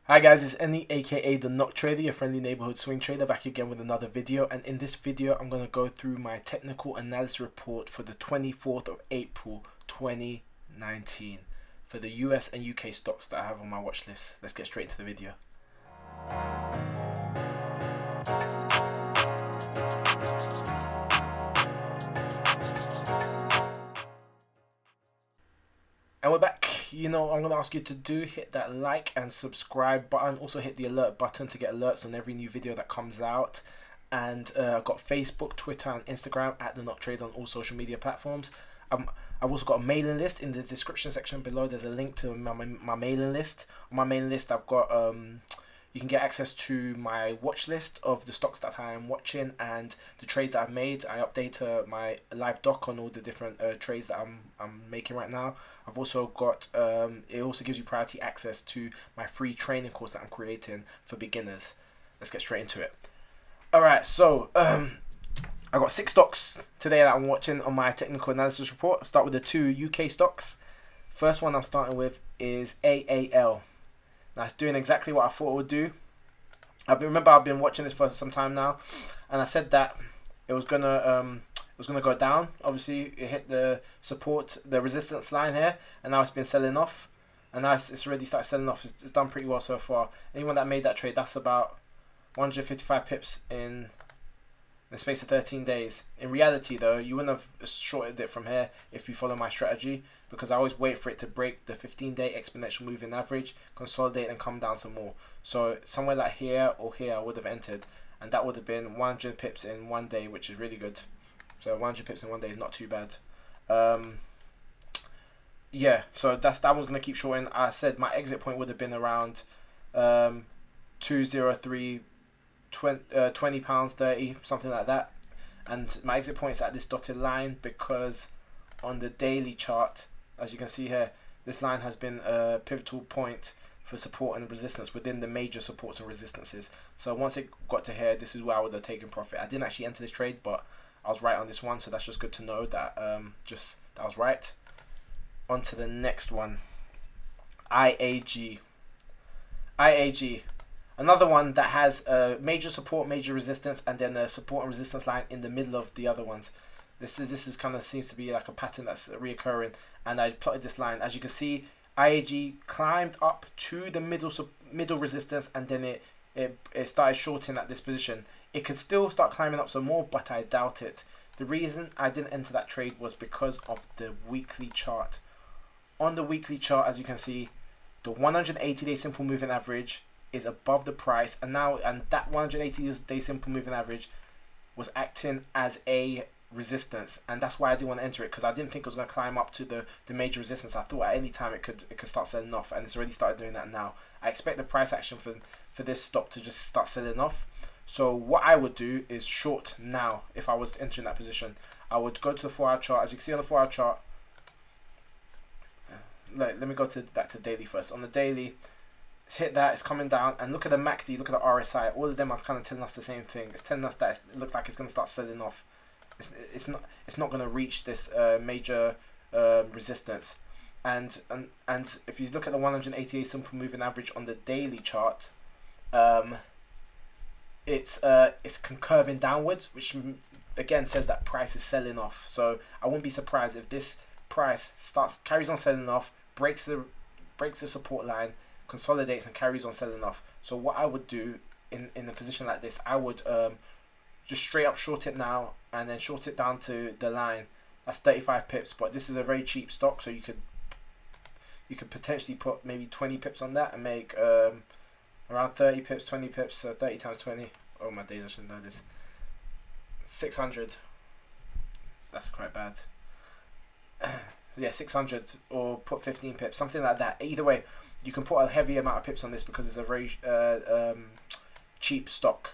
Hi guys, it's Annie aka the Noctrader, your friendly neighborhood swing trader, back again with another video. And in this video I'm going to go through my technical analysis report for the 24th of April 2019 for the US and UK stocks that I have on my watch list. Let's get straight into the video. And we're back. You know, I'm going to ask you to do, hit that like and subscribe button. Also hit the alert button to get alerts on every new video that comes out. And I've got Facebook, Twitter and Instagram at the Noctrader on all social media platforms. I've also got a mailing list in the description section below. There's a link to my mailing list. On my mailing list I've got you can get access to my watch list of the stocks that I am watching and the trades that I've made. I update my live doc on all the different trades that I'm making right now. I've also got it also gives you priority access to my free training course that I'm creating for beginners. Let's get straight into it. Alright, so I got 6 stocks today that I'm watching on my technical analysis report. I'll start with the 2 UK stocks. First one I'm starting with is AAL. Now it's doing exactly what I thought it would do. I've been watching this for some time now, and I said that it was gonna go down. Obviously, it hit the support, the resistance line here, and now it's been selling off. And now it's already started selling off. It's done pretty well so far. Anyone that made that trade, that's about 155 pips in the space of 13 days. In reality, though, you wouldn't have shorted it from here if you follow my strategy, because I always wait for it to break the 15-day exponential moving average, consolidate and come down some more. So somewhere like here or here I would have entered, and that would have been 100 pips in 1 day, which is really good. So 100 pips in 1 day is not too bad. Yeah, so that one's going to keep shorting. I said my exit point would have been around 203, 20 pounds 30, something like that. And my exit point is at this dotted line, because on the daily chart, as you can see here, this line has been a pivotal point for support and resistance within the major supports and resistances. So once it got to here, this is where I would have taken profit. I didn't actually enter this trade, but I was right on this one, so that's just good to know that that I was right. On to the next one, IAG. IAG, another one that has a major support, major resistance, and then a support and resistance line in the middle of the other ones. This is kind of seems to be like a pattern that's reoccurring, and I plotted this line. As you can see, IAG climbed up to the middle resistance, and then it started shorting at this position. It could still start climbing up some more, but I doubt it. The reason I didn't enter that trade was because of the weekly chart. On the weekly chart, as you can see, the 180-day simple moving average is above the price, and that 180-day simple moving average was acting as a resistance, and that's why I didn't want to enter it, because I didn't think it was going to climb up to the major resistance. I thought at any time it could start selling off, and it's already started doing that now. I expect the price action for this stock to just start selling off. So what I would do is short now. If I was entering that position, I would go to the 4-hour chart. As you can see on the 4-hour chart, let me go back to daily first. On the daily, it's hit that, it's coming down, and look at the MACD, look at the RSI. All of them are kind of telling us the same thing. It's telling us that it looks like it's going to start selling off. It's not going to reach this major resistance, and if you look at the 188 simple moving average on the daily chart, it's curving downwards, which again says that price is selling off. So I wouldn't be surprised if this price carries on selling off, breaks the support line, consolidates and carries on selling off. So what I would do in a position like this, I would just straight up short it now, and then short it down to the line. That's 35 pips, but this is a very cheap stock, so you could potentially put maybe 20 pips on that and make around 30 pips, 20 pips, so 30 times 20. Oh my days, I should know this. 600. That's quite bad. Yeah, 600, or put 15 pips, something like that. Either way, you can put a heavy amount of pips on this because it's a very cheap stock.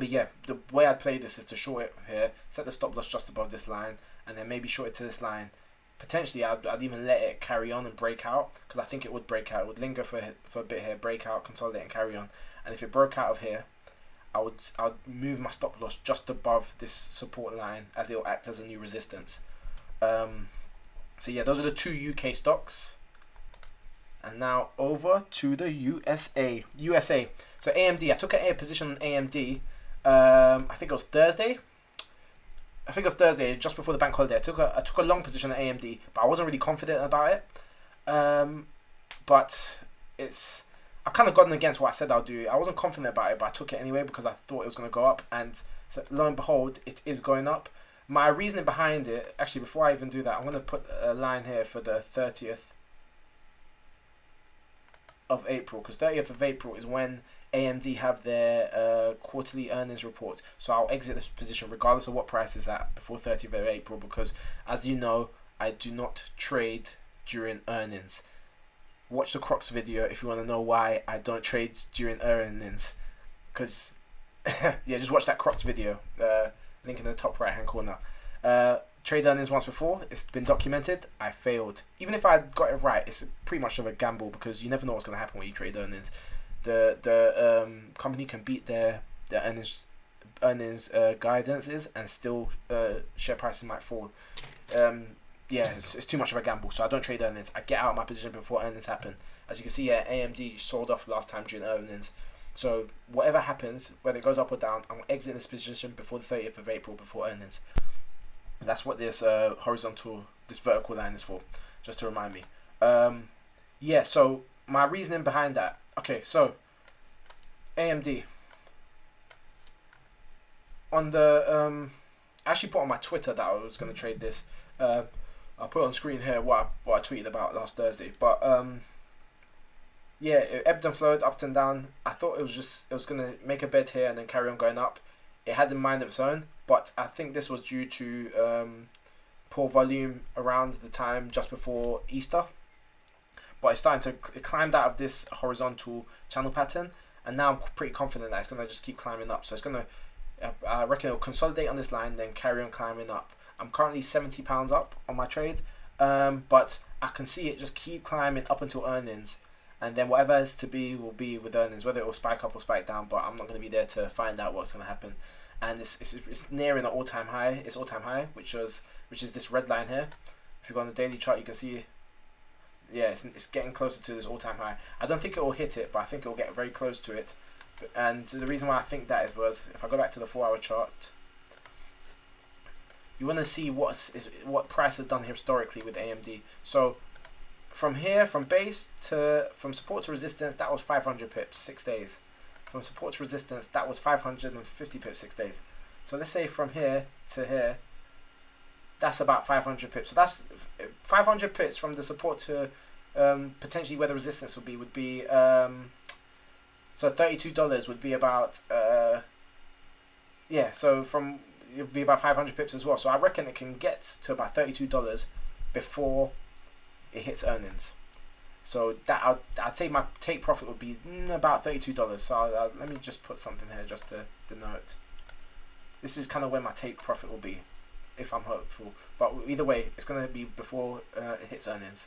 But yeah, the way I'd play this is to short it here, set the stop loss just above this line, and then maybe short it to this line. Potentially, I'd even let it carry on and break out, because I think it would break out. It would linger for a bit here, break out, consolidate, and carry on. And if it broke out of here, I'd move my stop loss just above this support line, as it will act as a new resistance. So yeah, those are the 2 UK stocks. And now over to the USA. So AMD, I took a position on AMD. I think it was Thursday. Just before the bank holiday. I took a long position on AMD, but I wasn't really confident about it. But I've kind of gotten against what I said I'll do. I wasn't confident about it, but I took it anyway because I thought it was going to go up, and so lo and behold, it is going up. My reasoning behind it, actually, before I even do that, I'm going to put a line here for the 30th of April, because 30th of April is when AMD have their quarterly earnings report. So I'll exit this position regardless of what price is at before 30th of April, because as you know, I do not trade during earnings. Watch the Crocs video if you want to know why I don't trade during earnings, because yeah, just watch that Crocs video, link in the top right hand corner. Trade earnings once before, it's been documented, I failed. Even if I got it right, it's pretty much of a gamble because you never know what's going to happen when you trade earnings. The company can beat their earnings guidances and still share prices might fall. Yeah, it's too much of a gamble, so I don't trade earnings. I get out of my position before earnings happen. As you can see here, AMD sold off last time during earnings. So whatever happens, whether it goes up or down, I'm exiting this position before the 30th of April, before earnings. And that's what this this vertical line is for, just to remind me. Yeah, so my reasoning behind that. Okay, so AMD. On the I actually put on my Twitter that I was going to trade this. I'll put on screen here what I tweeted about last Thursday. But yeah, it ebbed and flowed, up and down. I thought it was gonna make a bed here and then carry on going up. It had a mind of its own, but I think this was due to poor volume around the time just before Easter. But it's starting to, it climbed out of this horizontal channel pattern, and now I'm pretty confident that it's gonna just keep climbing up. So it's gonna, I reckon it'll consolidate on this line, then carry on climbing up. I'm currently £70 up on my trade, but I can see it just keep climbing up until earnings, and then whatever is to be will be with earnings, whether it will spike up or spike down. But I'm not going to be there to find out what's going to happen. And it's nearing an all-time high. Its all-time high, which is this red line here. If you go on the daily chart, you can see, yeah, it's getting closer to this all-time high. I don't think it will hit it, but I think it will get very close to it. And the reason why I think that was if I go back to the 4-hour chart, you want to see what price has done historically with AMD. So from here, from support to resistance, that was 500 pips, 6 days. From support to resistance, that was 550 pips, 6 days. So let's say from here to here, that's about 500 pips. So that's 500 pips from the support to potentially where the resistance would be so $32 would be about yeah. So from it would be about 500 pips as well. So I reckon it can get to about $32 before it hits earnings. So that I'd say my take profit would be about $32. So let me just put something here just to denote. This is kind of where my take profit will be, if I'm hopeful. But either way, it's going to be before it hits earnings.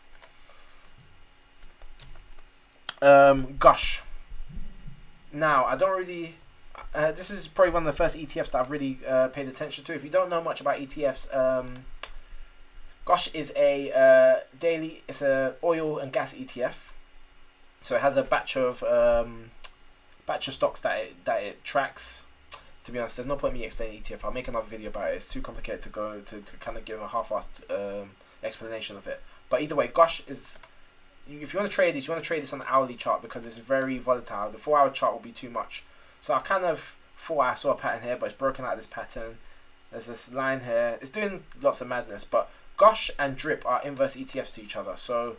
GUSH. Now, I don't really... this is probably one of the first ETFs that I've really paid attention to. If you don't know much about ETFs, GUSH is a it's a oil and gas ETF. So it has a batch of stocks that it tracks. To be honest, there's no point in me explaining ETF. I'll make another video about it. It's too complicated to kind of give a half-assed explanation of it. But either way, GUSH is... If you want to trade this, you want to trade this on the hourly chart because it's very volatile. The 4-hour chart will be too much. So I kind of thought I saw a pattern here, but it's broken out of this pattern. There's this line here. It's doing lots of madness. But GUSH and DRIP are inverse ETFs to each other. So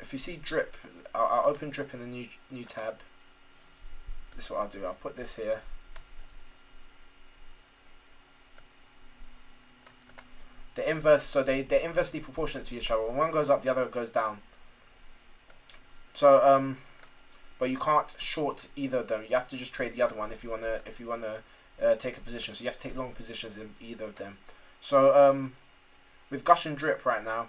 if you see DRIP, I'll open DRIP in a new tab. This is what I'll do. I'll put this here. The inverse, so they're inversely proportionate to each other. When one goes up, the other goes down. So but you can't short either of them. You have to just trade the other one if you wanna take a position. So you have to take long positions in either of them. So with GUSH and DRIP right now,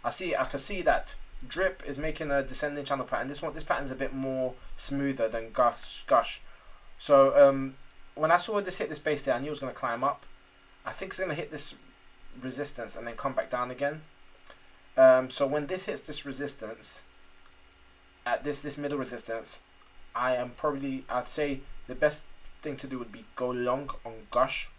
I can see that DRIP is making a descending channel pattern. This pattern is a bit more smoother than GUSH. So when I saw this hit this base there, I knew it was gonna climb up. I think it's gonna hit this resistance and then come back down again. So when this hits this resistance, at this middle resistance, I'd say the best thing to do would be go long on GUSH.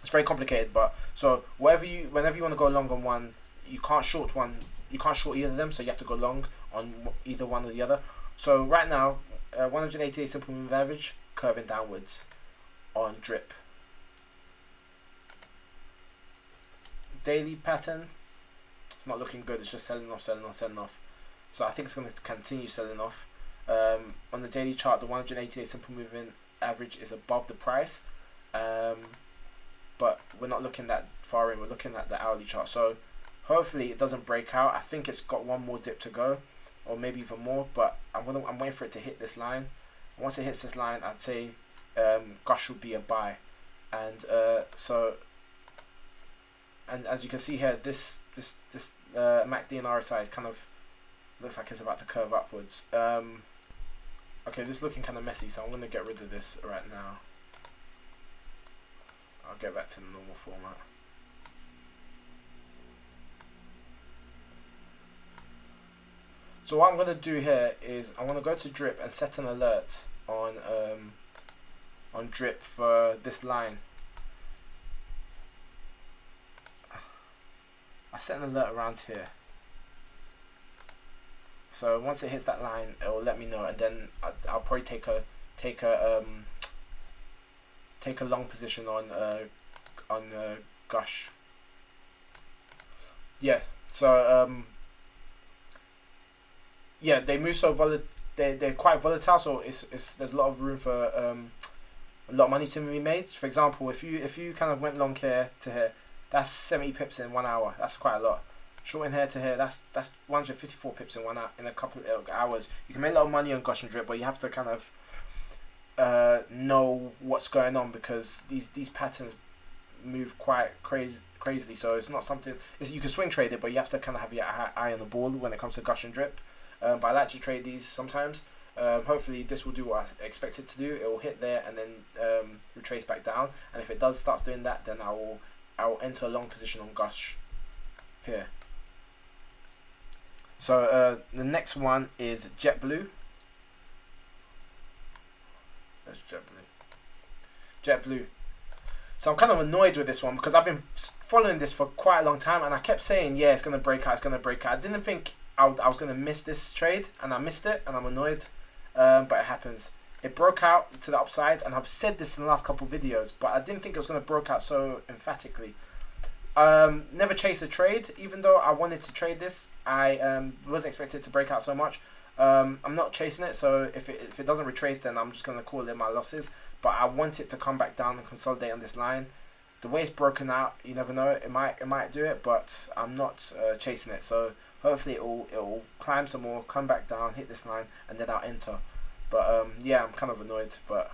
It's very complicated, but so whenever you want to go long on one, you can't short either of them, so you have to go long on either one or the other. So right now, 180-day simple moving average curving downwards on drip. Daily pattern, it's not looking good. It's just selling off. So I think it's going to continue selling off. On the daily chart, the 180-day simple moving average is above the price, but we're not looking that far in. We're looking at the hourly chart. So hopefully it doesn't break out. I think it's got one more dip to go, or maybe even more. But I'm waiting for it to hit this line. Once it hits this line, I'd say GUSH would be a buy. And and as you can see here, this MACD and RSI is kind of looks like it's about to curve upwards. Okay, this is looking kind of messy, so I'm going to get rid of this right now. I'll get back to the normal format. So what I'm going to do here is I'm going to go to drip and set an alert on drip for this line. I set an alert around here. So once it hits that line, it will let me know, and then I'll probably take a long position on GUSH. Yeah. So yeah, they move so volatile. They're quite volatile. So there's a lot of room for a lot of money to be made. For example, if you kind of went long here to here, that's 70 pips in 1 hour. That's quite a lot. Short in here to here, that's 154 pips in 1 hour, in a couple of hours. You can make a lot of money on GUSH and drip, but you have to kind of know what's going on, because these patterns move quite crazily. So it's not something. You can swing trade it, but you have to kind of have your eye on the ball when it comes to GUSH and drip. But I like to trade these sometimes. Hopefully this will do what I expect it to do. It will hit there and then retrace back down. And if it starts doing that, then I will enter a long position on GUSH here. So the next one is JetBlue. That's JetBlue. So I'm kind of annoyed with this one, because I've been following this for quite a long time, and I kept saying, yeah, it's going to break out, I didn't think I was going to miss this trade, and I missed it, and I'm annoyed, but it happens. It broke out to the upside, and I've said this in the last couple of videos, but I didn't think it was going to break out so emphatically. Never chase a trade, even though I wanted to trade this. I wasn't expected to break out so much. I'm not chasing it, so if it doesn't retrace, then I'm just going to call it my losses. But I want it to come back down and consolidate on this line. The way it's broken out, you never know, it might do it, but I'm not chasing it. So hopefully it will climb some more, come back down, hit this line, and then I'll enter. But yeah, I'm kind of annoyed, but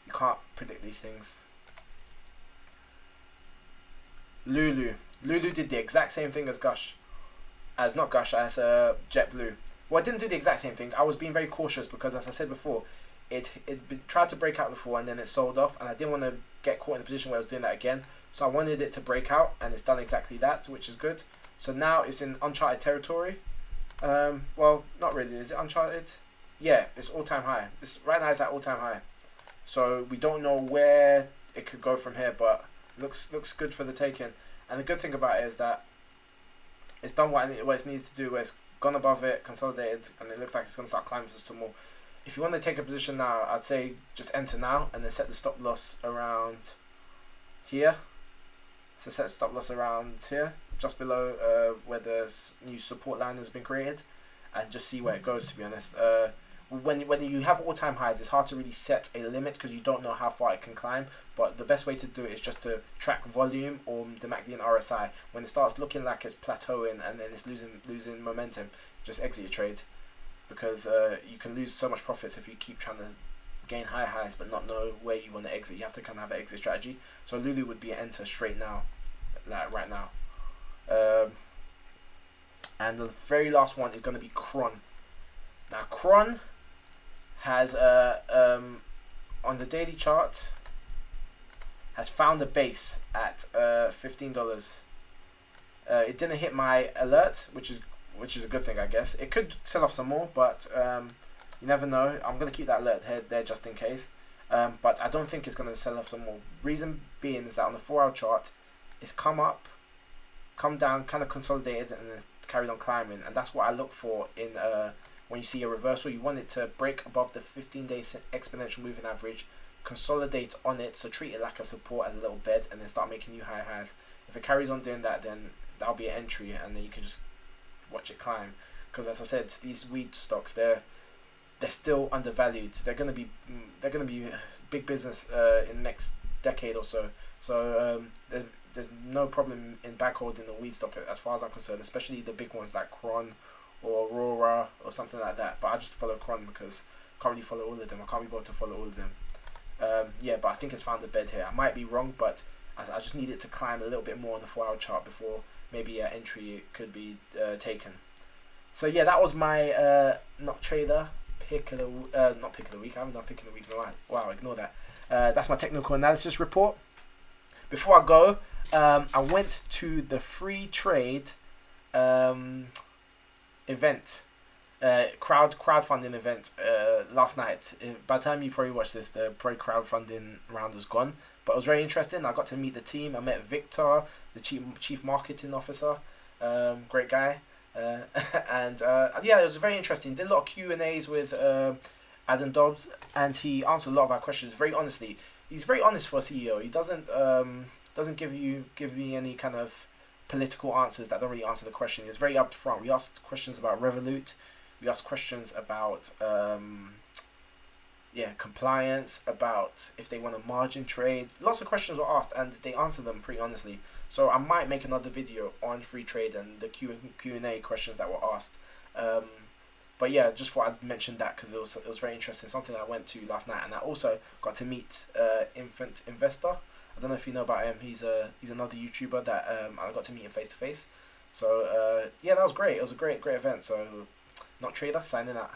you can't predict these things. Lulu did the exact same thing as JetBlue. Well, it didn't do the exact same thing. I was being very cautious because, as I said before, it tried to break out before and then it sold off, and I didn't want to get caught in a position where I was doing that again. So I wanted it to break out, and it's done exactly that, which is good. So now it's in uncharted territory. Well, not really. Is it uncharted? Yeah, it's all-time high. Right now it's at all-time high. So we don't know where it could go from here, but looks good for the taking. And the good thing about it is that it's done what it needs to do, where it's gone above it, consolidated, and it looks like it's going to start climbing for some more. If you want to take a position now, I'd say just enter now and then set the stop loss around here. So set the stop loss around here, just below where the new support line has been created, and just see where it goes, to be honest. When you have all-time highs, it's hard to really set a limit because you don't know how far it can climb. But the best way to do it is just to track volume or the MACD and RSI. When it starts looking like it's plateauing and then it's losing momentum, just exit your trade, because you can lose so much profits if you keep trying to gain high highs but not know where you want to exit. You have to kind of have an exit strategy. So Lulu would be an enter straight now, like right now. And the very last one is going to be CRON. Now CRON has on the daily chart has found a base at $15. It didn't hit my alert, which is which is a good thing, I guess. It could sell off some more, but you never know. I'm going to keep that alert head there just in case. But I don't think it's going to sell off some more. Reason being is that on the 4-hour chart, it's come up, come down, kind of consolidated, and then carried on climbing. And that's what I look for in when you see a reversal. You want it to break above the 15-day exponential moving average, consolidate on it, so treat it like a support as a little bed, and then start making new high highs. If it carries on doing that, then that'll be an entry, and then you can just watch it climb. Because as I said, these weed stocks, they're still undervalued. They're gonna be big business in the next decade or so. So there's no problem in backholding the weed stock as far as I'm concerned, especially the big ones like CRON or Aurora or something like that. But I just follow CRON because I can't really follow all of them. I can't be able to follow all of them. Yeah, but I think it's found a bed here. I might be wrong, but I just need it to climb a little bit more on the 4-hour chart before maybe an entry could be taken. So yeah, that was my Noctrader pick of the not pick of the week. I haven't done pick of the week in a while. Wow, ignore that. That's my technical analysis report. Before I go, I went to the free trade event, crowdfunding event last night. By the time you probably watch this, the crowdfunding round is gone. But it was very interesting. I got to meet the team. I met Victor, the chief marketing officer. Great guy. And yeah, it was very interesting. Did a lot of Q&As with Adam Dobbs, and he answered a lot of our questions very honestly. He's very honest for a CEO. He doesn't give you any kind of political answers that don't really answer the question. He's very upfront. We asked questions about Revolut. We asked questions about compliance, about if they want a margin trade. Lots of questions were asked, and they answered them pretty honestly. So I might make another video on free trade and the Q&A questions that were asked. But yeah, just thought I'd mention that because it was very interesting. Something I went to last night, and I also got to meet Infant Investor. I don't know if you know about him. He's another YouTuber that I got to meet him face to face. So yeah, that was great. It was a great event. So Noctrader signing out.